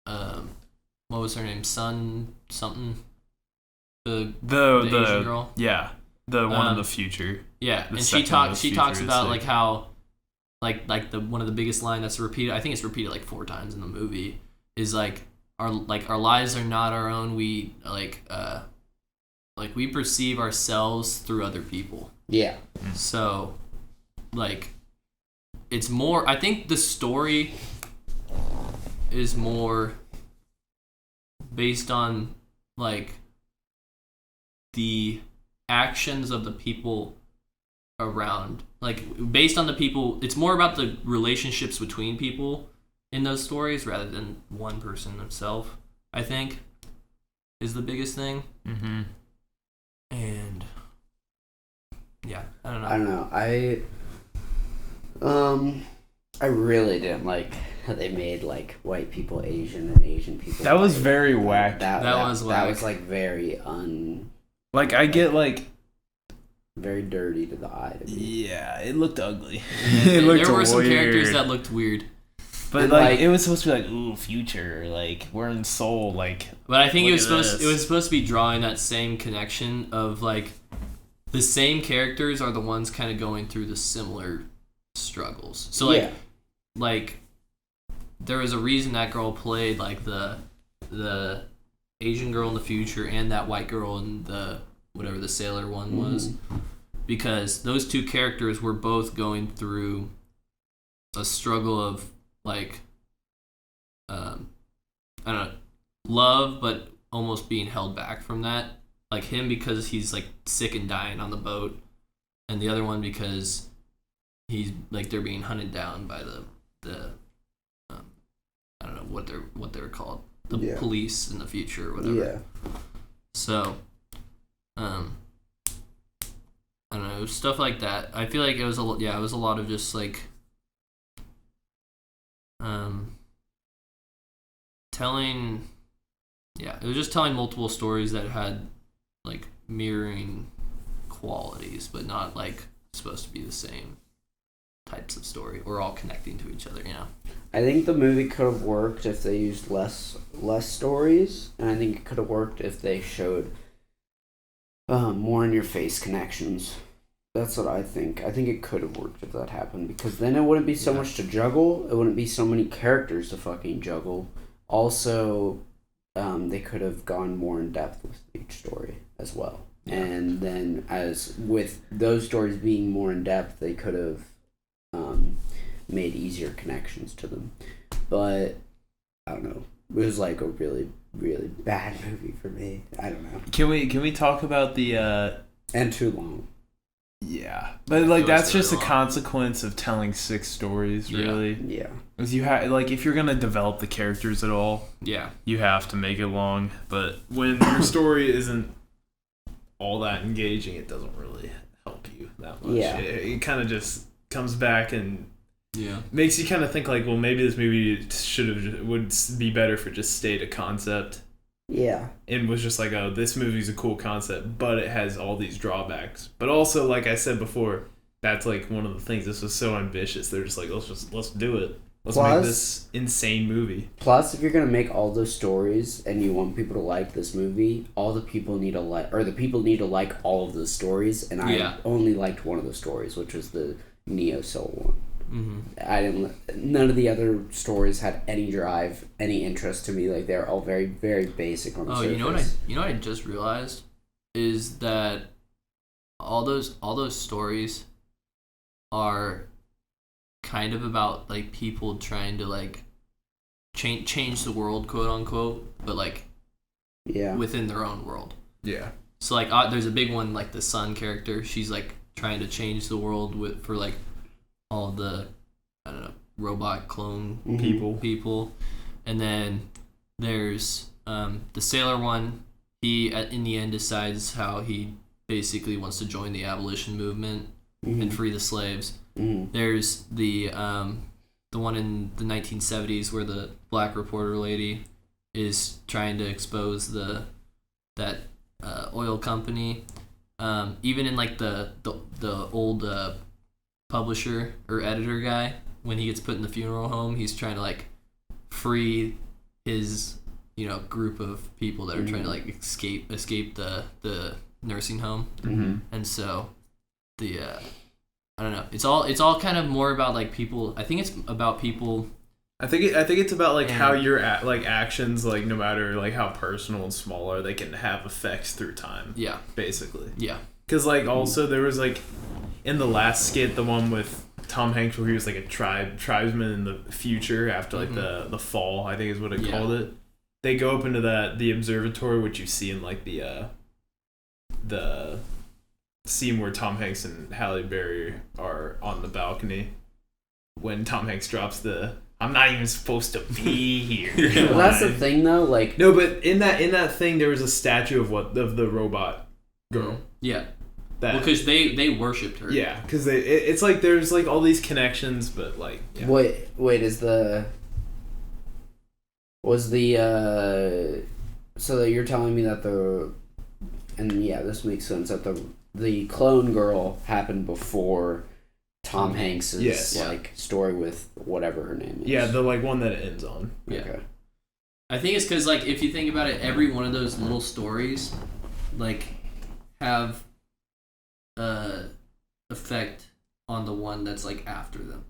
what was her name? Sun something? The Asian girl? Yeah, the one in the future. Yeah, and she talks about, like, how, like the one of the biggest line that's repeated, I think it's repeated, like, 4 times in the movie, is, like, our lives are not our own. We we perceive ourselves through other people. Yeah. So, like, it's more. I think the story is more based on, like, the actions of the people around. Like, based on the people, it's more about the relationships between people in those stories rather than one person himself, I think, is the biggest thing. Mm-hmm. And yeah, I don't know. I really didn't like how they made, like, white people Asian and Asian people that white. was very whack. That was whack. That was, like, very like, I get, like, very dirty to the eye to me. Yeah, it looked ugly. There were weird. Some characters that looked weird. But, and like, it was supposed to be like, ooh, future, like, we're in Seoul, like. But I think it was supposed to be drawing that same connection of, like, the same characters are the ones kind of going through the similar struggles. So, like, like, there was a reason that girl played, like, the Asian girl in the future and that white girl in the whatever the sailor one was, because those two characters were both going through a struggle of, like, I don't know, love, but almost being held back from that. Like, him because he's, like, sick and dying on the boat, and the other one because he's, like, they're being hunted down by the I don't know what they were called, the police in the future or whatever. Yeah. So, I don't know, stuff like that. I feel like it was a lot of just, like, it was just telling multiple stories that had, like, mirroring qualities, but not, like, supposed to be the same types of story or all connecting to each other, you know? I think the movie could have worked if they used less stories, and I think it could have worked if they showed more in-your-face connections. That's what I think. I think it could have worked if that happened, because then it wouldn't be so much to juggle. It wouldn't be so many characters to fucking juggle. Also, they could have gone more in depth with each story as well. Yeah. And then, as with those stories being more in depth, they could have made easier connections to them. But I don't know. It was like a really, really bad movie for me. I don't know. Can we talk about the and too long. Yeah, but, like, that's just a consequence of telling 6 stories, really. Yeah. Because you have, like, if you're gonna develop the characters at all, you have to make it long. But when your story isn't all that engaging, it doesn't really help you that much. Yeah. It kind of just comes back and makes you kind of think, like, well, maybe this movie would be better if it just stayed a concept. Yeah. And was just like, oh, this movie's a cool concept, but it has all these drawbacks. But also, like I said before, that's, like, one of the things. This was so ambitious. They're just like, let's do it. Let's make this insane movie. Plus, if you're gonna make all those stories and you want people to like this movie, all the people need to like, or the people need to like all of the stories. And I only liked one of the stories, which was the Neo Soul one. Mm-hmm. None of the other stories had any drive, any interest to me. Like, they're all very, very basic on the surface. You know what I just realized is that all those stories are kind of about, like, people trying to, like, change the world, quote unquote, but, like, within their own world. Yeah. So, like, there's a big one, like, the Sun character. She's, like, trying to change the world for, like, all the, I don't know, robot clone people. And then there's the sailor one. He, in the end, decides how he basically wants to join the abolition movement and free the slaves. There's the one in the 1970s where the black reporter lady is trying to expose the that oil company. Even in like the old publisher or editor guy, when he gets put in the funeral home, he's trying to like free his group of people that are trying to like escape the nursing home. And so the I don't know, it's all kind of more about like people. I think it's about people. I think it's about like how your like actions, like no matter like how personal and small are, they can have effects through time. Yeah, basically. Yeah, because like also there was like in the last skit, the one with Tom Hanks where he was like a tribesman in the future after like the fall, I think is what it called it. They go up into the observatory, which you see in like the scene where Tom Hanks and Halle Berry are on the balcony when Tom Hanks drops the "I'm not even supposed to be here." Well, that's the thing though, like no, but in that thing there was a statue of the robot girl. Yeah. Because they worshipped her. Yeah, because it's like there's like all these connections, but like wait, so that you're telling me that this makes sense, that the clone girl happened before Tom Hanks's story with whatever her name is. Yeah, the like one that it ends on. Yeah. Okay. I think it's because like if you think about it, every one of those little stories like have effect on the one that's like after them,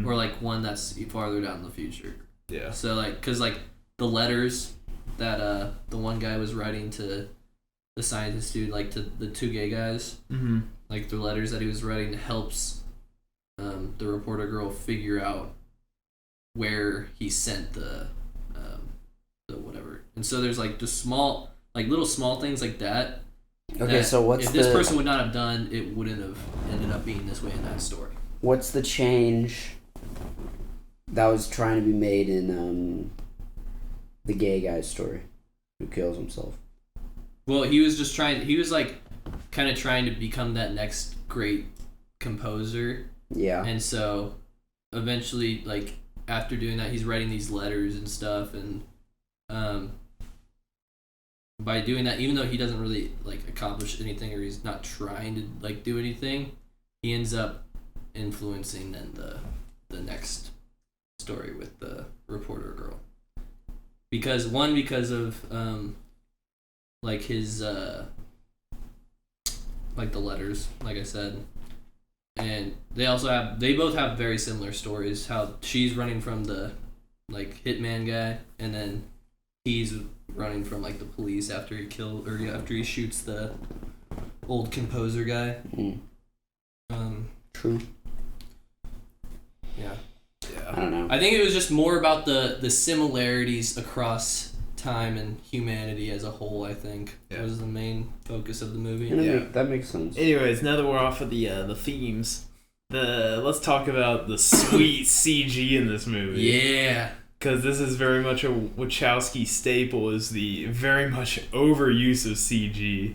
or like one that's farther down in the future. Yeah. So like, cause like the letters that the one guy was writing to the scientist dude, like to the two gay guys, like the letters that he was writing helps the reporter girl figure out where he sent the whatever. And so there's like just little small things like that. Okay, so if this person would not have done, it wouldn't have ended up being this way in that story. What's the change that was trying to be made in the gay guy's story who kills himself? Well, he was like kind of trying to become that next great composer. Yeah. And so eventually, like after doing that, he's writing these letters and stuff, and by doing that, even though he doesn't really like accomplish anything, or he's not trying to like do anything, he ends up influencing then the next story with the reporter girl. Because of like his like the letters, like I said, and they both have very similar stories. How she's running from the like hitman guy, and then he's running from like the police after he shoots the old composer guy. True. Yeah. I don't know. I think it was just more about the similarities across time and humanity as a whole. I think was the main focus of the movie. That makes sense. Anyways, now that we're off of the themes, let's talk about the sweet CG in this movie. Yeah. Because this is very much a Wachowski staple, is the very much overuse of CG,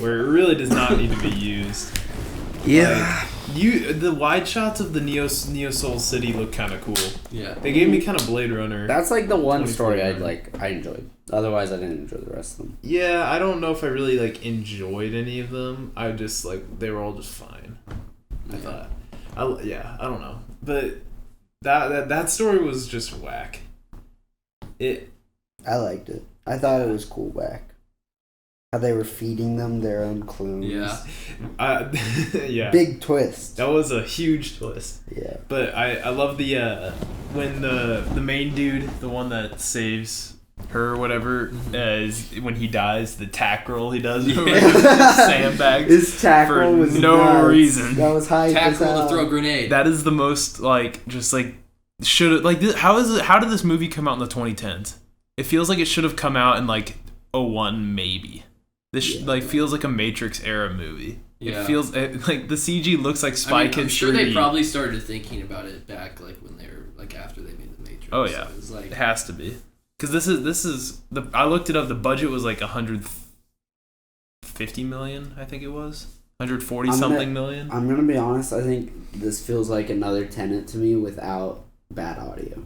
where it really does not need to be used. Yeah. Like, the wide shots of the Neo Soul City look kind of cool. Yeah. They gave me kind of Blade Runner. That's like the one story I enjoyed. Otherwise, I didn't enjoy the rest of them. Yeah, I don't know if I really like enjoyed any of them. I just like they were all just fine. I thought. I don't know, but that story was just whack. I liked it. I thought it was cool whack. How they were feeding them their own clones. Yeah. Yeah. Big twist. That was a huge twist. Yeah. But I love the when the main dude, the one that saves her or whatever, is when he dies, the tack roll he does over sandbags. His tack roll was no nuts. Reason. That was hype. Tack roll to throw a grenade. That is the most like just like should like how did this movie come out in the 2010s? It feels like it should have come out in like 2001 maybe. This like feels like a Matrix era movie. Yeah. It feels like the CG looks like Spy Kids 3D. I'm sure they probably started thinking about it back like when they were like after they made the Matrix. Oh yeah, so it was like, it has to be because this is I looked it up. The budget was like 150 million. I think it was 140 million. I'm gonna be honest. I think this feels like another Tenet to me without bad audio.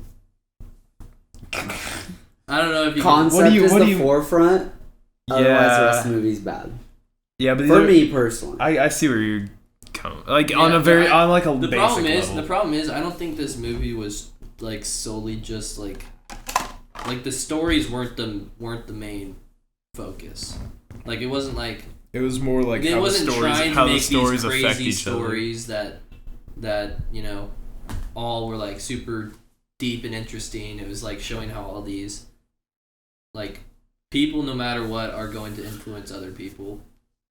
I don't know if you concept is the forefront. Otherwise, the rest of the movie's bad. Yeah, but for me personally, I see where you're coming. Like on a very on like a the basic problem is level. the problem is I don't think this movie was like solely just like the stories weren't the main focus. Like it wasn't like it was more like it how wasn't the stories, trying how to the make stories these affect crazy each other. stories that you know all were like super deep and interesting. It was like showing how all these like people, no matter what, are going to influence other people,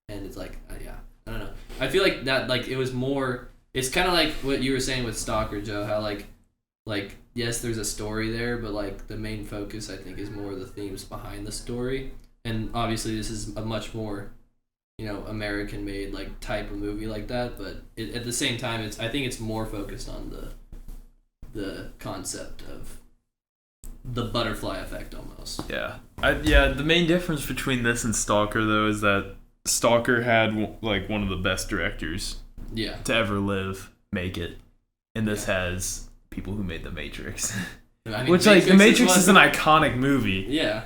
and it's like yeah, I don't know. I feel like that like it was more. It's kind of like what you were saying with Stalker, Joe. How like yes, there's a story there, but like the main focus I think is more the themes behind the story. And obviously this is a much more, you know, American made like type of movie like that, but at the same time I think it's more focused on the concept of the butterfly effect almost. Yeah. The main difference between this and Stalker though is that Stalker had like one of the best directors to ever live make it, and this has people who made The Matrix. I mean, which like The Matrix is an iconic movie. Yeah.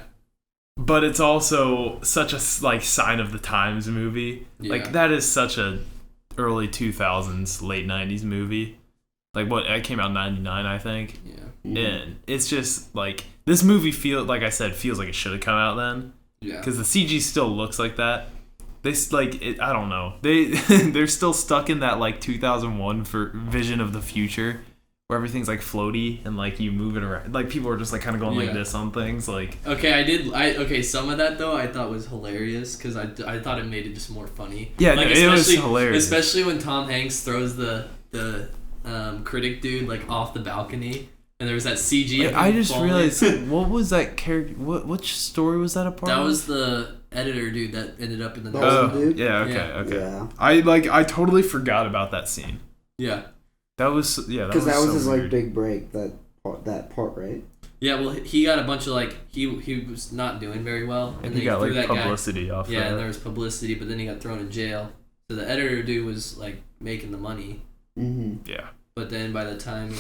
But it's also such a like sign of the times movie. Yeah. Like that is such a early 2000s, late 90s movie. Like what it came out in 99, I think. Yeah. Mm-hmm. And it's just like this movie feels like it should have come out then. Yeah. Because the CG still looks like that. They like it, I don't know. They're still stuck in that like 2001 for vision of the future. Where everything's like floaty and like you move it around, like people are just like kind of going like this on things, like. Okay, some of that though I thought was hilarious because I thought it made it just more funny. Yeah, like, no, it was hilarious, especially when Tom Hanks throws the critic dude like off the balcony, and there was that CG. I just realized what was that character? Which story was that a part? That of? was the editor dude that ended up in the. Dude? Yeah. Okay. Yeah. I totally forgot about that scene. Yeah. That was because that was so his weird. like big break that part, right? Yeah, well, he got a bunch of like he was not doing very well, and he got like publicity off. Yeah, and there was publicity, but then he got thrown in jail. So the editor dude was like making the money. Mm-hmm. Yeah. But then by the time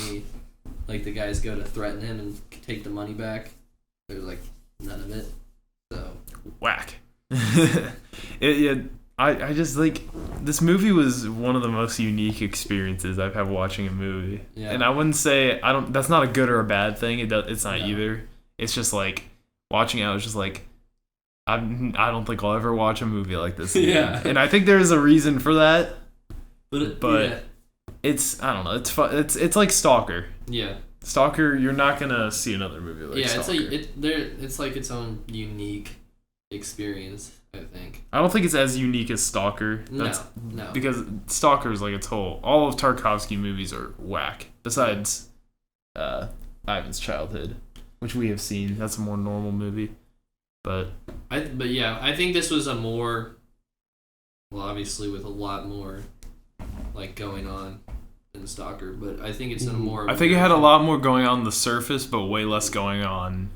the guys go to threaten him and take the money back, there's like none of it. So whack. I just like this movie was one of the most unique experiences I've had watching a movie. Yeah. And I wouldn't say that's not a good or a bad thing. It's not either. It's just like watching it, I was just like I don't think I'll ever watch a movie like this again. Yeah. And I think there's a reason for that. But it's I don't know, it's fun. It's like Stalker. Yeah. Stalker, you're not going to see another movie like Stalker. It's like its own unique experience. I think. I don't think it's as unique as Stalker. No. Because Stalker is like all of Tarkovsky movies are whack. Besides Ivan's Childhood, which we have seen. That's a more normal movie. But I think this was a more, well, obviously with a lot more like going on than Stalker, but I think it's a more. I think it had a lot more going on the surface, but way less going on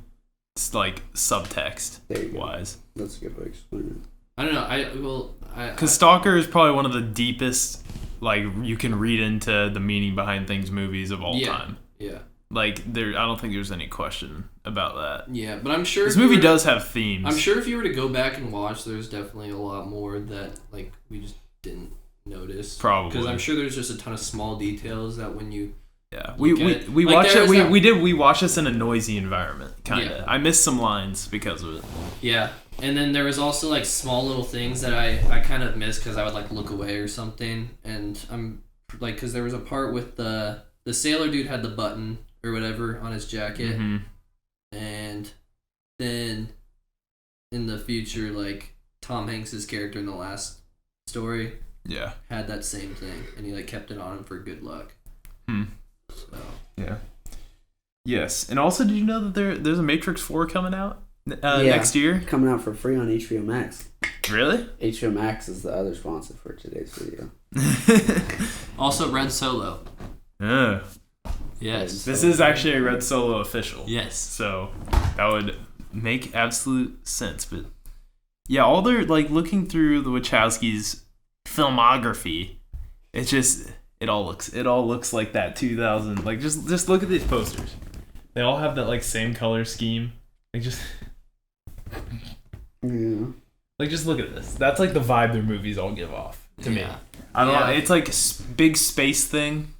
like subtext wise. That's a good way to explain it. I don't know. Because Stalker is probably one of the deepest, like you can read into the meaning behind things movies of all time. Yeah. Like I don't think there's any question about that. Yeah, but I'm sure this movie does have themes. I'm sure if you were to go back and watch, there's definitely a lot more that like we just didn't notice. Probably because I'm sure there's just a ton of small details that when you. Yeah, we watched it. We watched this in a noisy environment, kind of. Yeah. I missed some lines because of it. Yeah, and then there was also like small little things that I kind of missed because I would like look away or something, and I'm like, because there was a part with the sailor dude had the button or whatever on his jacket, and then in the future, like Tom Hanks's character in the last story, had that same thing, and he like kept it on him for good luck. So. Yeah. Yes, and also, did you know that there's a Matrix 4 coming out next year? Coming out for free on HBO Max. Really? HBO Max is the other sponsor for today's video. Also, Red Solo. Yes. This is actually a Red Solo official. Yes. So that would make absolute sense. But yeah, all they're like looking through the Wachowskis' filmography, it's just. It all looks like that 2000. Like just look at these posters. They all have that like same color scheme. Like just yeah. Like, just look at this. That's like the vibe their movies all give off to me. I don't know. It's like big space thing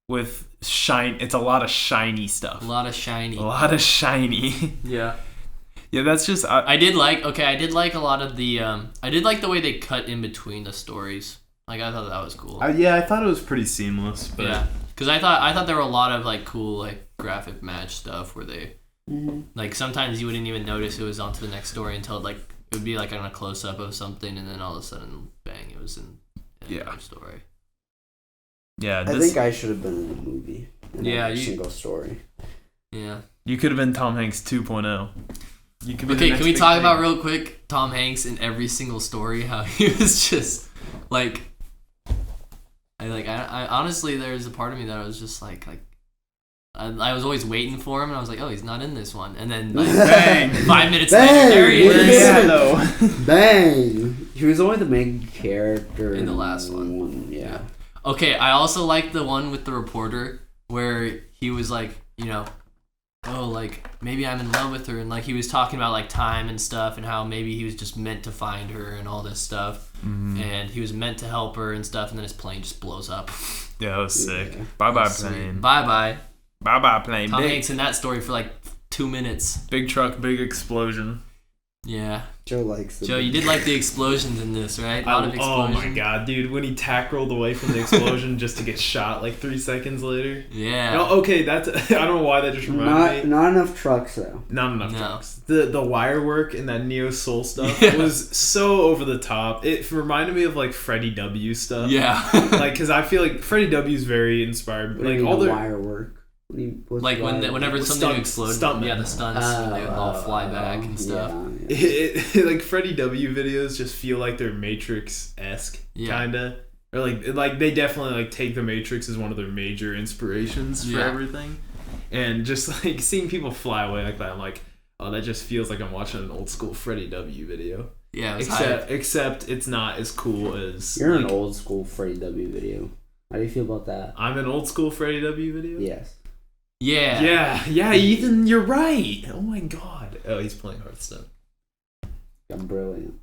with shine. It's a lot of shiny stuff. A lot of shiny. Yeah. Yeah, that's just... I did like a lot of the... I did like the way they cut in between the stories. Like, I thought that was cool. I thought it was pretty seamless. But... Yeah, because I thought there were a lot of, like, cool, like, graphic match stuff where they... Mm-hmm. Like, sometimes you wouldn't even notice it was on to the next story until, like, it would be, like, on a close-up of something, and then all of a sudden, bang, it was in another story. Yeah, I think I should have been in the movie. Single story. Yeah. You could have been Tom Hanks 2.0. Okay, can we talk about real quick Tom Hanks in every single story? How he was just like, I honestly, there's a part of me that I was just like I was always waiting for him, and I was like, oh, he's not in this one, and then like, bang, 5 minutes later, there he is. Yeah, though. Bang! He was only the main character in the last one. Yeah. Okay, I also like the one with the reporter where he was like, you know, oh, like, maybe I'm in love with her, and like he was talking about like time and stuff, and how maybe he was just meant to find her and all this stuff, and he was meant to help her and stuff, and then his plane just blows up. Yeah, that was sick. Bye-bye plane. Bye-bye plane. Tom Hanks in that story for like 2 minutes. Big truck, big explosion. Yeah. Joe likes Joe, you did like the explosions in this, right? A lot of explosions. Oh my god, dude. When he tackled away from the explosion just to get shot like 3 seconds later. Yeah. No, okay, that's... I don't know why that just reminded me. Not enough trucks, though. Not enough trucks. The wire work and that Neo Soul stuff was so over the top. It reminded me of like Freddie W stuff. Yeah. Like, because I feel like Freddie W is very inspired. Like all the wire work. Like whenever something explodes, the stunts, they all fly back and stuff. Yeah. Like Freddie W videos just feel like they're Matrix-esque, kinda, or like they definitely like take the Matrix as one of their major inspirations for everything, and just like seeing people fly away like that, I'm like, oh, that just feels like I'm watching an old school Freddie W video. Yeah, except it's not as cool as you're an old school Freddie W video. How do you feel about that? I'm an old school Freddie W video. Yes. Yeah, Ethan, you're right. Oh my god. Oh, he's playing Hearthstone. I'm brilliant.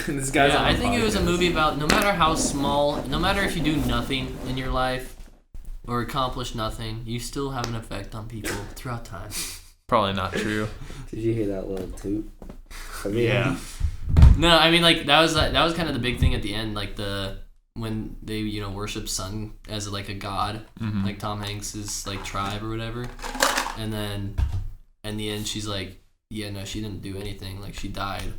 This guy's I think it was a movie about no matter how small, no matter if you do nothing in your life or accomplish nothing, you still have an effect on people throughout time. Probably not true. Did you hear that little toot? Yeah. No, I mean like that was kind of the big thing at the end, like when they worship sun as like a god, like Tom Hanks's like tribe or whatever, and then in the end she's like, yeah, no, she didn't do anything, like she died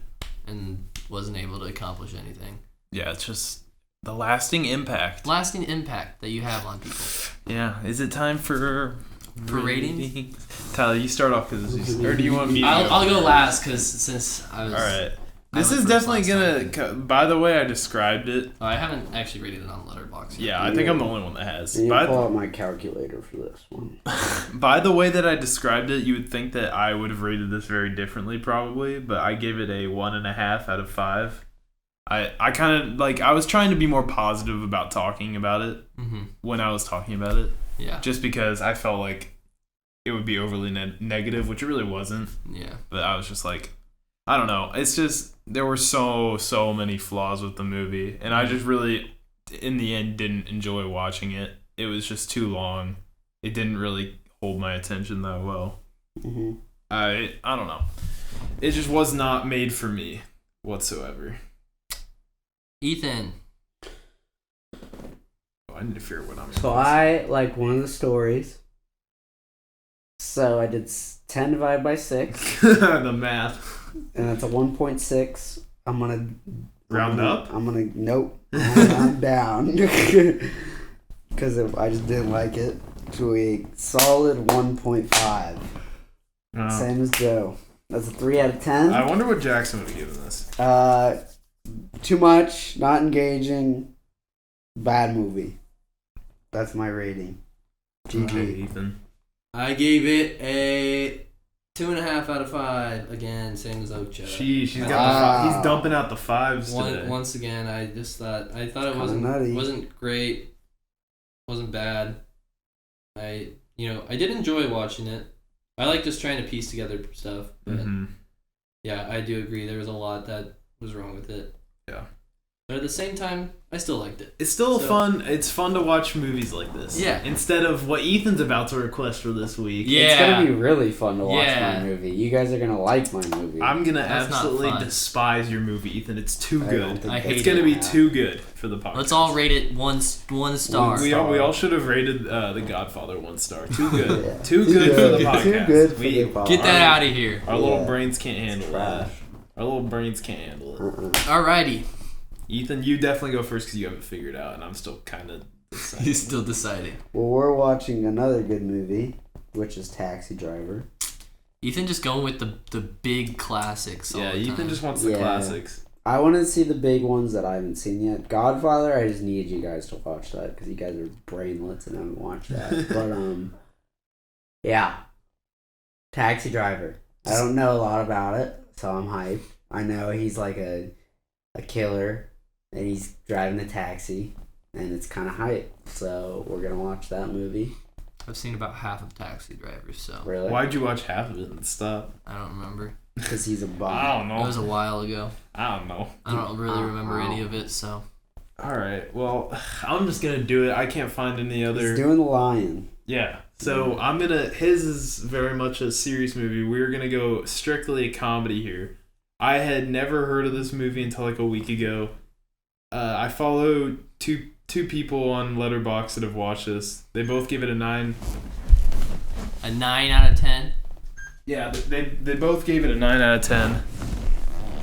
and wasn't able to accomplish anything. Yeah, it's just the lasting impact that you have on people. Yeah. Is it time for ratings? Tyler, you start off, or do you want me to I'll go last because since I was... All right. This is definitely gonna... By the way, I described it. Oh, I haven't actually rated it on Letterboxd. Yeah, I think I'm the only one that has. I need to pull out my calculator for this one. By the way that I described it, you would think that I would have rated this very differently probably, but I gave it a 1.5 out of 5. I kind of... Like, I was trying to be more positive about talking about it when I was talking about it. Yeah. Just because I felt like it would be overly negative, which it really wasn't. Yeah. But I was just like... I don't know. It's just there were so many flaws with the movie, and I just really, in the end, didn't enjoy watching it. It was just too long. It didn't really hold my attention that well. I don't know. It just was not made for me whatsoever. Ethan. Oh, I need to figure out what I'm. So I like one of the stories. So I did 10 divided by 6. The math. And that's a 1.6. I'm gonna round up. Nope. I'm down because I just didn't like it. To a solid 1.5. Same as Joe. That's a 3 out of 10. I wonder what Jackson would have given this. Too much, not engaging, bad movie. That's my rating. GG. Okay, Ethan. I gave it a 2.5 out of 5. Again, same as Okja. She's got he's dumping out the 5s today. Once again, I thought it wasn't great, wasn't bad. I did enjoy watching it. I like just trying to piece together stuff. But yeah, I do agree. There was a lot that was wrong with it. Yeah. But at the same time, I still liked it. It's still fun. It's fun to watch movies like this. Yeah. Instead of what Ethan's about to request for this week. Yeah. It's gonna be really fun to watch my movie. You guys are gonna like my movie. I'm gonna absolutely despise your movie, Ethan. It's too good. I hate it's gonna be too good for the podcast. Let's all rate it one star. We all should have rated The Godfather 1 star. Too good. Yeah. Too good for the podcast. Too good for the podcast. Get that out of here. Our little brains can't handle that. Our little brains can't handle it. Alrighty. Ethan, you definitely go first because you haven't figured out, and I'm still kind of deciding. He's still deciding. Well, we're watching another good movie, which is Taxi Driver. Ethan just going with the big classics all the time. Ethan just wants the classics. I want to see the big ones that I haven't seen yet. Godfather, I just need you guys to watch that because you guys are brainlets and haven't watched that. But, yeah. Taxi Driver. I don't know a lot about it, so I'm hyped. I know he's like a killer, and he's driving a taxi, and it's kind of hype. So we're going to watch that movie. I've seen about half of Taxi Driver, so... Really? Why'd you watch half of it and stop? I don't remember. Because he's a bum. I don't know. It was a while ago. I don't know. I don't really remember any of it, so... Alright, well, I'm just going to do it. I can't find any other... He's doing The Lion. Yeah, so I'm going to... His is very much a serious movie. We're going to go strictly a comedy here. I had never heard of this movie until like a week ago. I follow two people on Letterboxd that have watched this. They both give it a 9. A 9 out of 10? Yeah, they both gave it a 9 out of 10.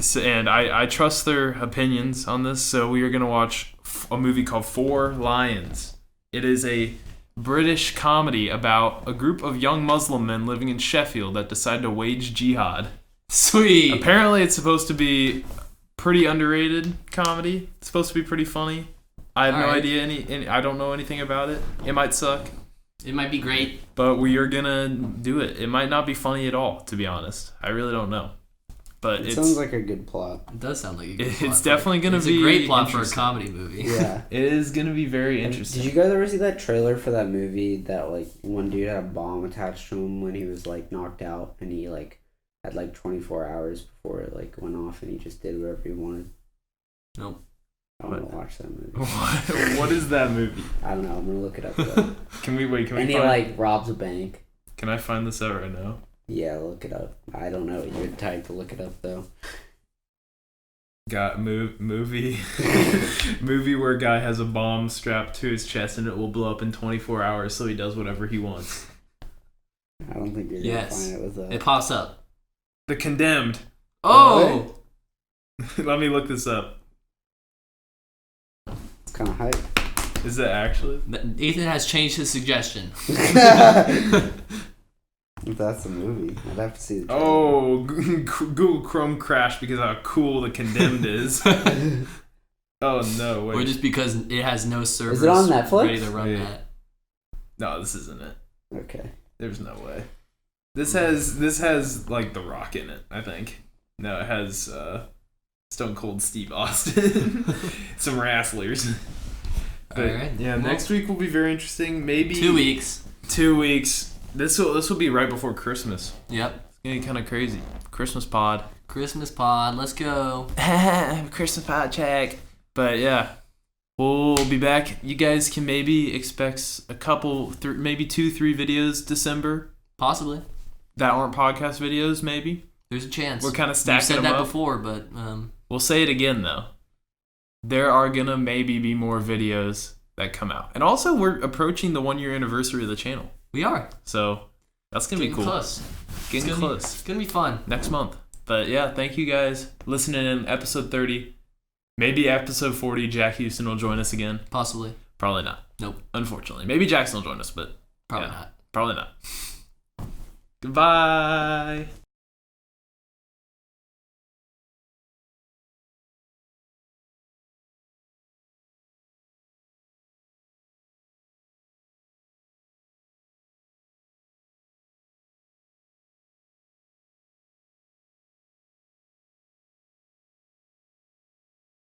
So, and I trust their opinions on this, so we are going to watch a movie called Four Lions. It is a British comedy about a group of young Muslim men living in Sheffield that decide to wage jihad. Sweet. Apparently it's supposed to be pretty underrated comedy. It's supposed to be pretty funny. I have no idea I don't know anything about it. It might suck. It might be great. But we are gonna do it. It might not be funny at all, to be honest. I really don't know. But it sounds like a good plot. It does sound like a good plot. It's definitely gonna be a great plot for a comedy movie. Yeah. It is gonna be very interesting. Did you guys ever see that trailer for that movie that like one dude had a bomb attached to him when he was like knocked out and he like had like 24 hours before it like went off and he just did whatever he wanted? Nope. I want to watch that movie. What is that movie? I don't know. I'm gonna look it up though. Can we and he like robs a bank. Can I find this out right now? Yeah, look it up. I don't know what you would type to look it up though. Got movie movie where a guy has a bomb strapped to his chest and it will blow up in 24 hours, so he does whatever he wants. I don't think you're gonna find it with that. It pops up. The Condemned. Oh! Let me look this up. It's kind of hype. Is that actually? Ethan has changed his suggestion. That's the movie. I'd have to see the trailer. Oh, Google Chrome crashed because of how cool The Condemned is. Oh no! Wait. Or just because it has no servers. Is it on Netflix? Ready to run that. No, this isn't it. Okay. There's no way. This has like The Rock in it, I think. No, it has Stone Cold Steve Austin. Some wrestlers. But, alright. Yeah, next week will be very interesting. Maybe 2 weeks. 2 weeks. This will be right before Christmas. Yep. It's gonna be kind of crazy. Christmas pod. Christmas pod. Let's go. Christmas pod check. But yeah, we'll be back. You guys can maybe expect a couple, maybe 2-3 videos December. Possibly. That aren't podcast videos, maybe. There's a chance. We're kind of stacking them up. You've said that before, but... We'll say it again, though. There are going to maybe be more videos that come out. And also, we're approaching the 1-year anniversary of the channel. We are. So, that's going to be cool. Close. Getting close. It's going to be fun. Next month. But yeah, thank you guys. Listening in episode 30. Maybe episode 40, Jack Houston will join us again. Possibly. Probably not. Nope. Unfortunately. Maybe Jackson will join us, but... Probably not. Probably not. Goodbye.